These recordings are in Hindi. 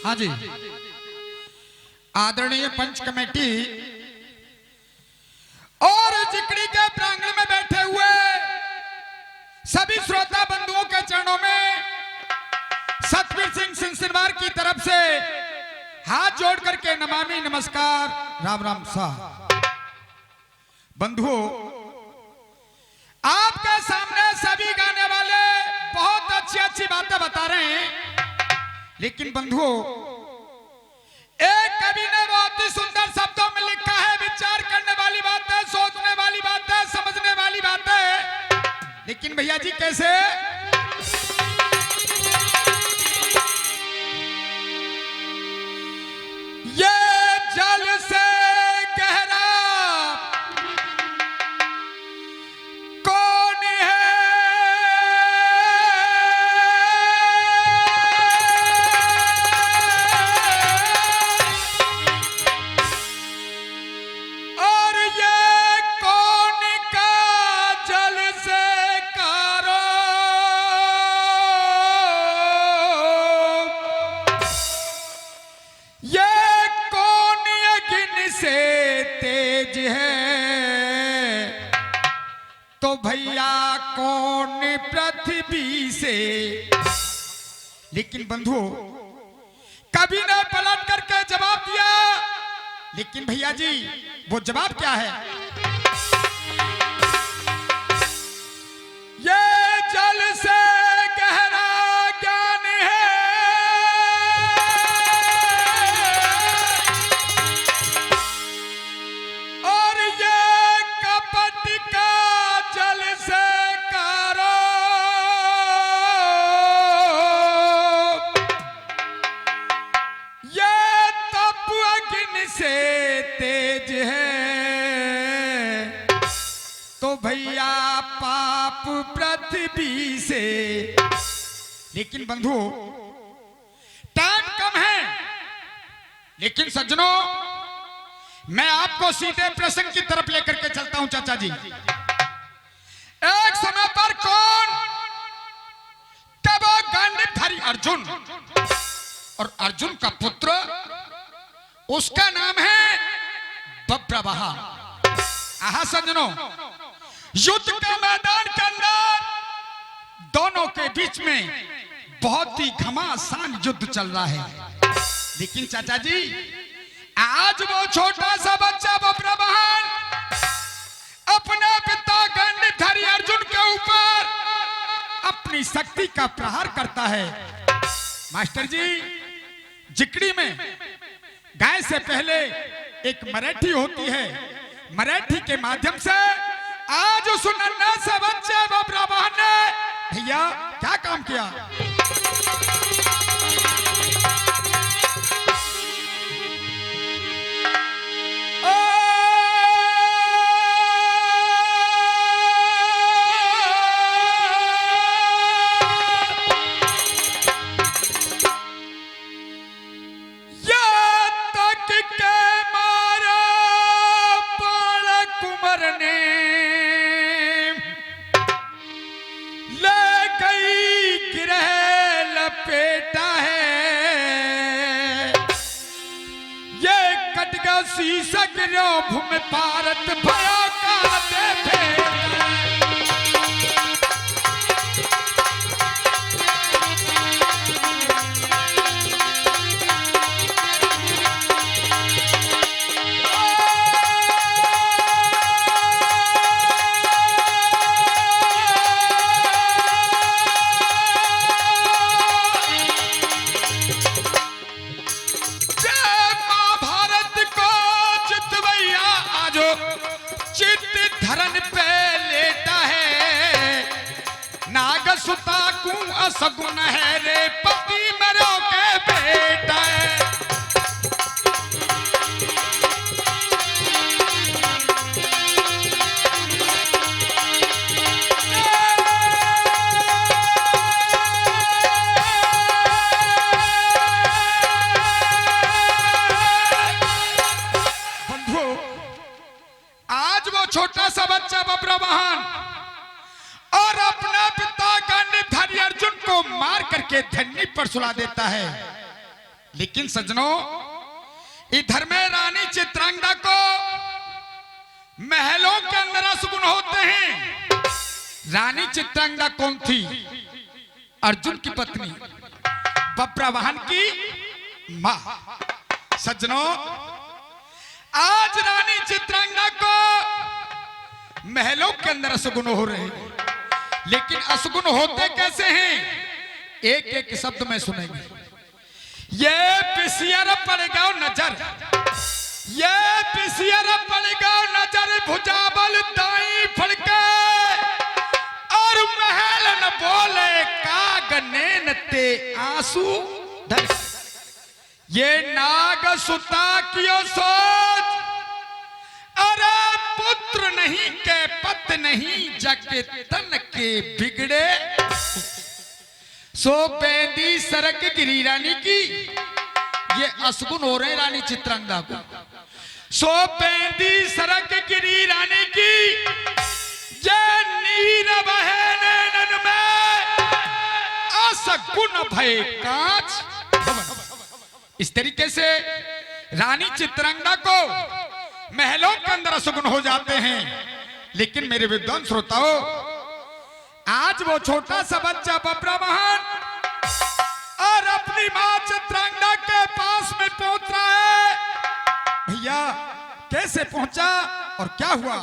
हाँ जी, आदरणीय पंच कमेटी और जिकड़ी के प्रांगण में बैठे हुए सभी श्रोता बंधुओं के चरणों में सतवीर सिंह सिंसिनवार की तरफ से हाथ जोड़ करके नमामि नमस्कार राम राम साहब। बंधुओं, आपके सामने सभी गाने वाले बहुत अच्छी अच्छी बातें बता रहे हैं, लेकिन बंधुओं एक कवि ने बहुत ही सुंदर शब्दों में लिखा है, विचार करने वाली बात है, सोचने वाली बात है, समझने वाली बात है। लेकिन भैया जी कैसे? ये जल से गहरा कौन है, और ये कौन का जल से कारो, ये कौन अग्नि से तेज है, तो भैया कौन पृथ्वी से। लेकिन बंधुओं कवि ने पलट करके जवाब दिया, लेकिन भैया जी वो जवाब क्या है? ये जल से गहरा ज्ञान है, और ये कपट का जल से कारो, ये तप अग्नि से तेज है, तो भैया पाप पृथ्वी से। लेकिन बंधुओं टाइम कम है, लेकिन सज्जनों मैं आपको सीधे प्रसंग की तरफ लेकर के चलता हूं। चाचा जी, एक समय पर कौन, तब गांडीवधारी अर्जुन, और अर्जुन का पुत्र उसका नाम है बब्रवाहा। आहा सज्जनों, युद्ध के मैदान के अंदर दोनों के बीच में बहुत ही घमासान युद्ध चल रहा है। लेकिन चाचा जी आज वो छोटा सा बच्चा बब्रवाहा अपने पिता गांडीवधारी अर्जुन के ऊपर अपनी शक्ति का प्रहार करता है। मास्टर जी, जिकड़ी में गाय से पहले एक मराठी होती है, मराठी के माध्यम से आज उस नन्हे से बच्चे बब्रवाहा ने भैया क्या काम किया? शीशक रो भूमि भारत भयो का देखे, सगुन है रे पति मरो के बेटा है। बंधुओं आज वो छोटा सा बच्चा बब्रवाहा और अपना पिता गांडीवधारी अर्जुन को मार करके धरनी पर सुला देता है। लेकिन सज्जनों, इधर में रानी चित्रांगदा को महलों के अंदर असगुन होते हैं। रानी चित्रांगदा कौन थी? अर्जुन की पत्नी, बब्रवाहन की मां। सज्जनों, आज रानी चित्रांगदा को महलों के अंदर असगुन हो रहे हैं, लेकिन असगुन होते कैसे हैं? एक एक शब्द में सुनेंगे। ये पिसियर पड़ेगा नजर, ये पिसियर पड़ेगा नजर, भुजाबल दाई फड़के और महल न बोले कागने न ते आंसू धर। ये नाग सुता कियो सोच, अरे पुत्र नहीं के पत नहीं, जग तन के बिगड़े सो बेंदी सरक गिरी। रानी की ये असगुन हो रहे रानी चित्रांगदा को। सो बेंदी सरक गिरी रानी की, ये नीर बहे नैनन में असगुन भय कांच भवन। इस तरीके से रानी चित्रांगदा को महलों के अंदर असगुन हो जाते हैं। लेकिन मेरे विद्वान श्रोताओं, आज वो छोटा सा बच्चा बब्रवाहन और अपनी मां चित्रांगदा के पास में पहुंच रहा है। भैया कैसे पहुंचा और क्या हुआ?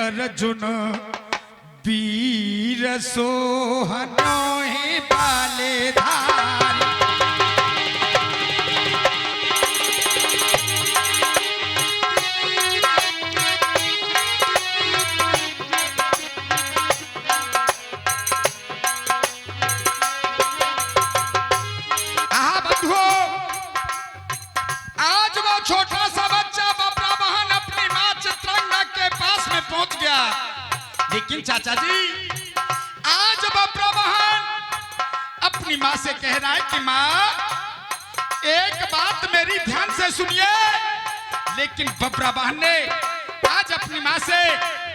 अर्जुन वीर सोहनोहि बाले धारी। बंधुओं, आज वो छोटा सा बच्चा बब्रवाहन अपनी मां चित्रांगदा के पास में पहुंच गया। लेकिन चाचा जी, आज बब्रवाहन अपनी मां से कह रहा है कि मां, एक बात मेरी ध्यान से सुनिए। लेकिन बब्रवाहन ने आज अपनी मां से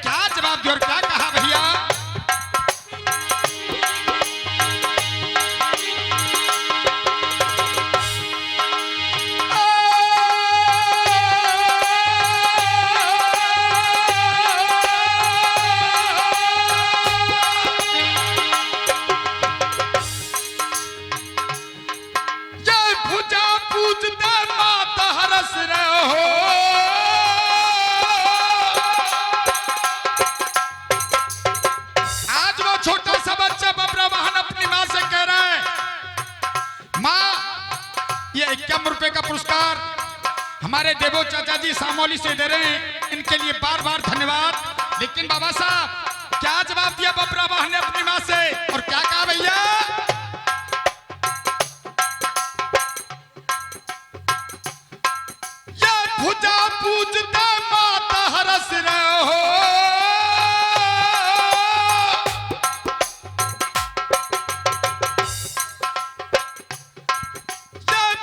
क्या जवाब दिया और क्या कहा? भैया ₹51 का पुरस्कार हमारे देवो चाचा जी सामोली से दे रहे हैं, इनके लिए बार बार धन्यवाद। लेकिन बाबा साहब, क्या जवाब दिया बब्रवाहन ने अपनी मां से और क्या कहा? भैया ये भुजा पूजते माता हरस रहे हो,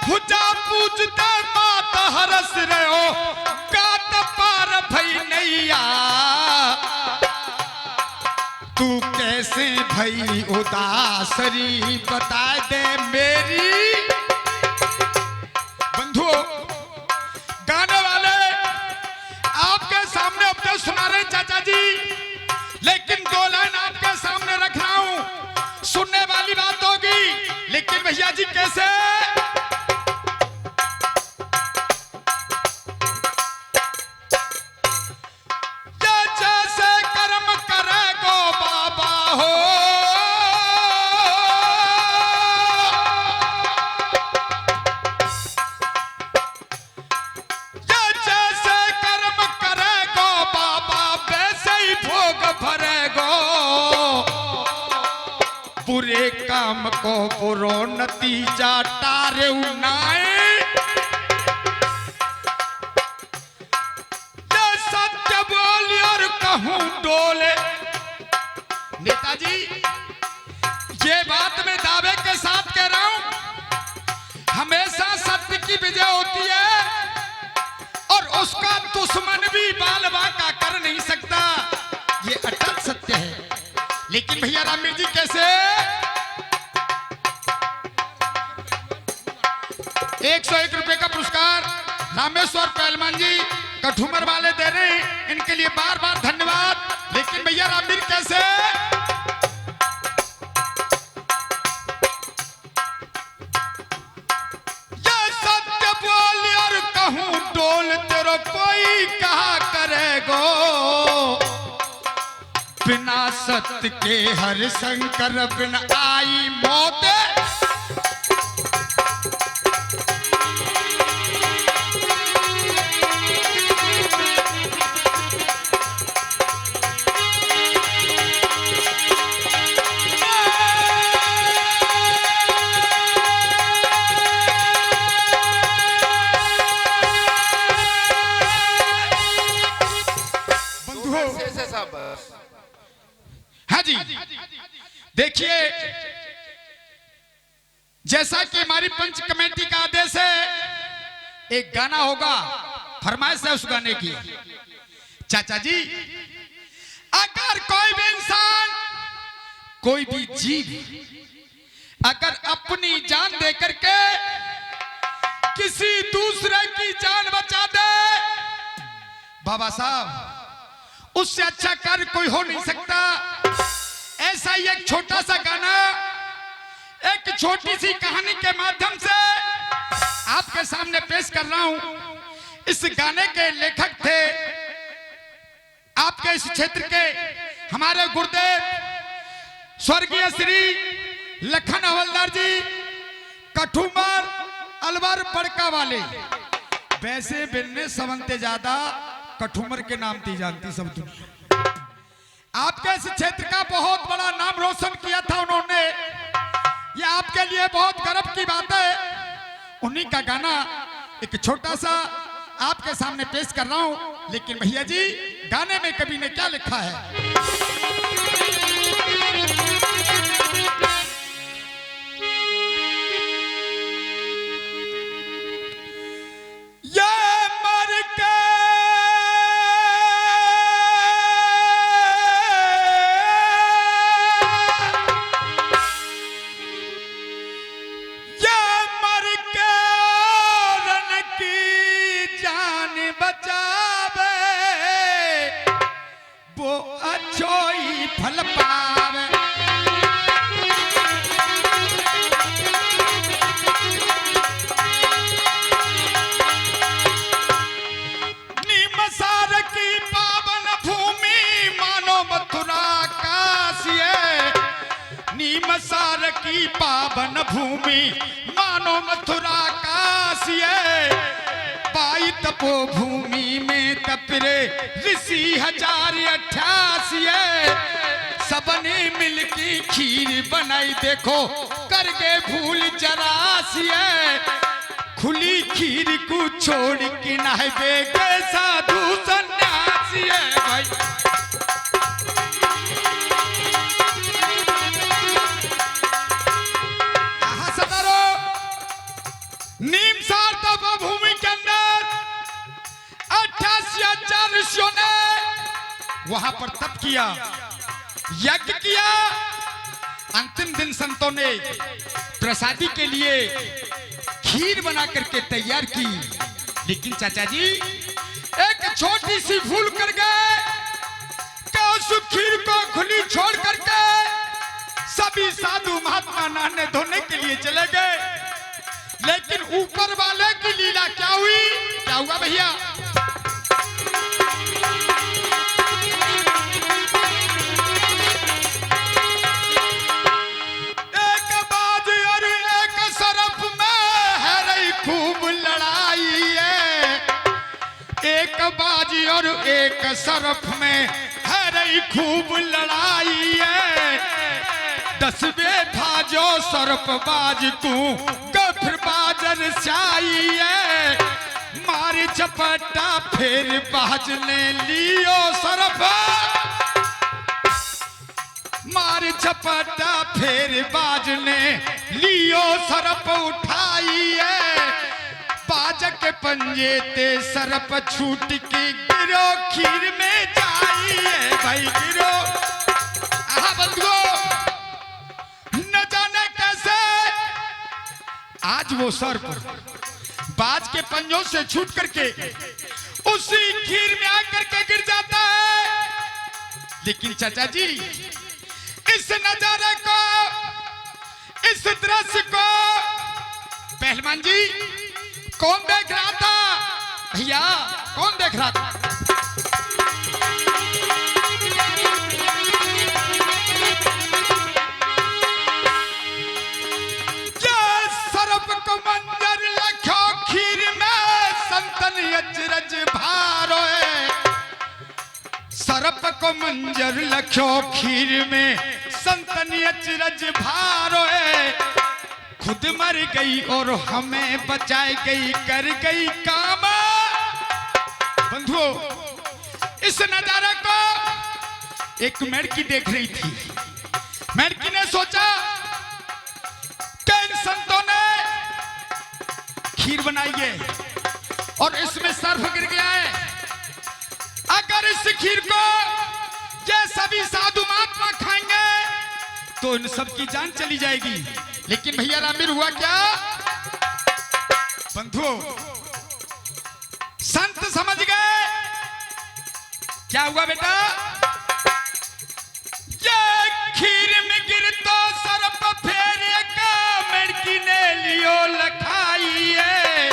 भुजा पूजते माता हरस रहे हो, गात पार भई नैया, तू कैसे भई उदासरी बता दे मेरी। बंधुओं, गाने वाले आपके सामने अपने सुना रहे चाचा जी, लेकिन दो लाइन आपके सामने रख रहा हूं, सुनने वाली बात होगी। लेकिन भैया जी कैसे? काम को बुरो नतीजा टारे उनाए। ये सत्य बोल और कहूं डोले। नेताजी, ये बात मैं दावे के साथ कह रहा हूं, हमेशा सत्य की विजय होती है और उसका दुश्मन भी बाल बांका कर नहीं सकता, ये अटल सत्य है। लेकिन भैया रामवीर जी कैसे 101 रुपए का पुरस्कार रामेश्वर पहलवान जी कठुमर वाले दे रहे हैं, इनके लिए बार बार धन्यवाद। लेकिन भैया रामवीर कैसे डोल तेरो कोई कहा करेगो, बिना सत्य के हर शंकर बिन आई मौत। हाँ जी, देखिए जैसा कि हमारी पंच कमेटी का आदेश है, एक गाना होगा, फरमाइश है उस गाने की। चाचा जी, अगर कोई भी इंसान, कोई भी जीव अगर अपनी जान दे करके किसी दूसरे की जान बचा दे, बाबा साहब उससे अच्छा कार्य कोई हो नहीं सकता। ऐसा ही एक छोटा सा गाना, एक छोटी सी कहानी के माध्यम से आपके सामने पेश कर रहा हूं। इस गाने के लेखक थे आपके इस क्षेत्र के हमारे गुरुदेव स्वर्गीय श्री लखन हवलदार जी, कठुमर अलवर बड़का वाले। वैसे बिन्ने सवंते ज्यादा कठुमर के नाम थी जानती सब दुनिया। आपके इस क्षेत्र का बहुत बड़ा नाम रोशन किया था उन्होंने, ये आपके लिए बहुत गर्व की बात है। उन्हीं का गाना एक छोटा सा आपके सामने पेश कर रहा हूं। लेकिन भैया जी, गाने में कवि ने क्या लिखा है? की पावन भूमि मानो मथुरा काशिये, पाई तपो भूमि में तपरे ऋषि 1088। सबने मिलके खीर बनाई देखो करके भूल जरासिये, खुली खीर को छोड़ के नहबे गए साधु सन्यासिये। भाई नीमसार तपोभूमि के अंदर 88,000 ऋषियों ने वहां पर तप किया, यज्ञ किया। अंतिम दिन संतों ने प्रसादी के लिए खीर बना करके तैयार की। लेकिन चाचा जी, एक छोटी सी भूल कर गए कि उस खीर को खुली छोड़ करके सभी साधु महात्मा नहाने धोने के लिए चले गए। लेकिन ऊपर वाले की लीला क्या हुई? क्या हुआ भैया? एक बाजी और एक सरफ में है रही खूब लड़ाई है, एक बाजी और एक सरफ में है रही खूब लड़ाई है। दसवे भाजो सरप बाज तू गफर बाजर चाहिए मार चपटा फिर बाज ने लियो सरप मार चपटा फिर बाज ने लियो सरप उठाइए बाज के पंजे ते सरप छूट के गिरो खीर में जाइए भाई गिरो। बंधुओं न जाने कैसे आज वो सर्प बाज के पंजों से छूट करके उसी खीर में आकर के गिर जाता है। लेकिन चाचा जी इस नजारे को इस दृश्य को पहलवान जी कौन देख रहा था भैया कौन देख रहा था? मंजर लखो खीर में संतन अचरज भारोए सरप को मंजर लखो खीर में संतन अचरज भारोए खुद मर गई और हमें बचाई गई कर गई काम। बंधुओं इस नजारे को एक लड़की देख रही थी। लड़की ने सोचा कि इन संतों ने खीर बनाई है और इसमें सर्प गिर गया है। अगर इस खीर को ये सभी साधु महात्मा खाएंगे तो इन सब की जान चली जाएगी। लेकिन भैया रामीर हुआ क्या? बंधुओं संत समझ गए क्या हुआ बेटा? ये खीर में गिर तो सर्प फिर एक लड़की ने लियो लखाई है।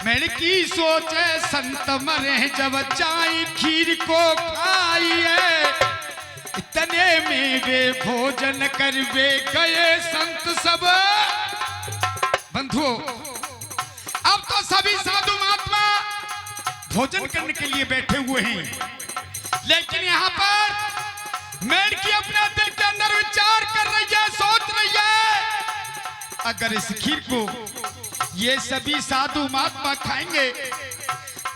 लड़की सोचे संत मरे जब चाई खीर को खाई है इतने में वे भोजन करवे गए संत सब। बंधुओं अब तो सभी साधु महात्मा भोजन करने के लिए बैठे हुए हैं। लेकिन यहाँ पर लड़की अपने दिल के अंदर विचार कर रही है सोच रही है अगर इस खीर को ये सभी साधु महात्मा खाएंगे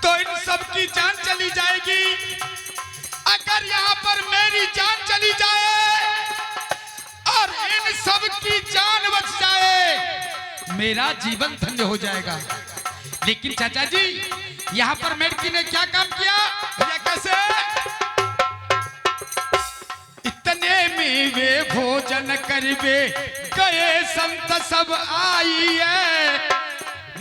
तो इन सब की जान चली जाएगी। अगर यहाँ पर मेरी जान चली जाए और इन सब की जान बच जाए मेरा जीवन धन्य हो जाएगा। लेकिन चाचा जी यहाँ पर लड़की ने क्या काम किया या कैसे? इतने में वे भोजन करवे गए संत सब आई है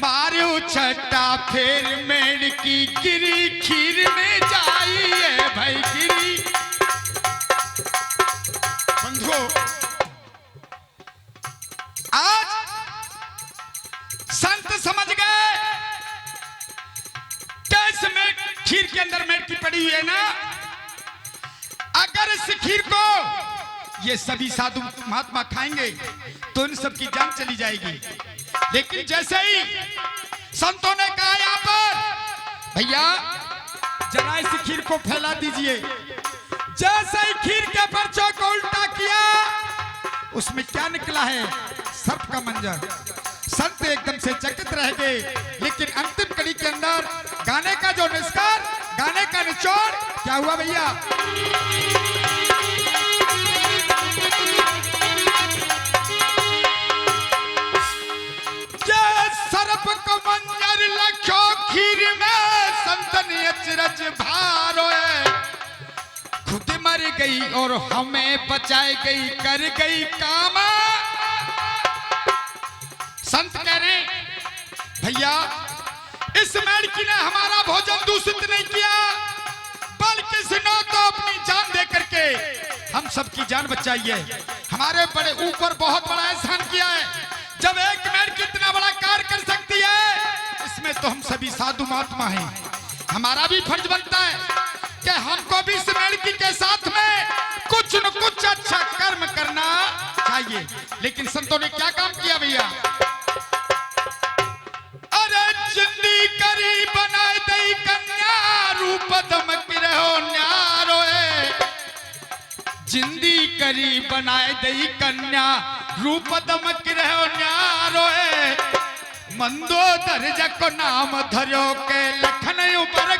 मारो छट्टा फिर मेड़ की गिरी खीर में जाई है भाई गिरी। बंधुओं आज संत समझ गए कैसे में खीर के अंदर मेड़की पड़ी हुई है ना। अगर इस खीर को ये सभी साधु महात्मा खाएंगे तो इन सब की जान चली जाएगी। लेकिन जैसे ही संतों ने कहा यहाँ पर भैया जरा इस खीर को फैला दीजिए, जैसे ही खीर के पर्चों को उल्टा किया उसमें क्या निकला है? सर्प का मंजर। संत एकदम से चकित रह गए। लेकिन अंतिम कड़ी के अंदर गाने का जो निष्कार गाने का निचोड़ क्या हुआ भैया? सरप को मंजर लखो खीर में संतन अचरज भारोए खुद मर गई और हमें बचाई गई कर गई काम। संत कह रहे भैया इस लड़की ने हमारा भोजन दूषित नहीं किया बल्कि इसने तो अपनी जान दे करके हम सबकी जान बचाई है। हमारे बड़े ऊपर बहुत बड़ा एहसान किया है। जब एक लड़की इतना बड़ा कार्य कर सकती है इसमें तो हम सभी साधु महात्मा हैं। हमारा भी फर्ज बनता है कि हमको भी इस लड़की के साथ में कुछ न कुछ अच्छा कर्म करना चाहिए। लेकिन संतों ने क्या काम किया भैया? अरे जिंदगी करी बनाए दई कन्या रूप दमक रहो न्यारो जिंदगी सुंदरी बनाए दई कन्या रूप दमक रहो न्यारो मंदोदर जको नाम धरो के लखन उबर